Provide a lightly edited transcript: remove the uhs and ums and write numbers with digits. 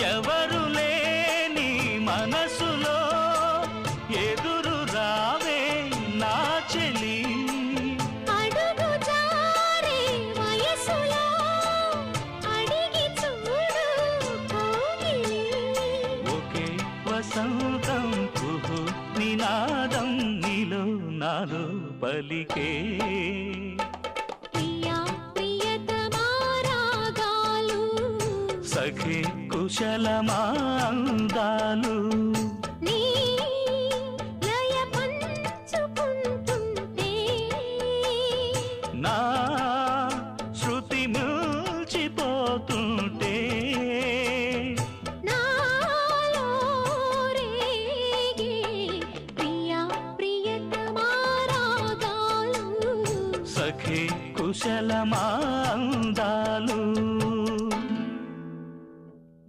ఎవరు లేని మనసులో ఎదురు రావే నా చెలి అడుగు జారే వయసులో అడిగి చూడు కోగిలి ఒకే వసంతం కుహు నినాదం నీలో నాలో పలికే ప్రియా ప్రియతమా రాగాలు సఖి కుశలమా అందాలు నీ లయ పంచుకుంటుంటే నా శృతి మిల్చిపోతుంటే నాలో రేగే ప్రియా ప్రియతమా రాగాలు సఖి కుశలమా అందాలు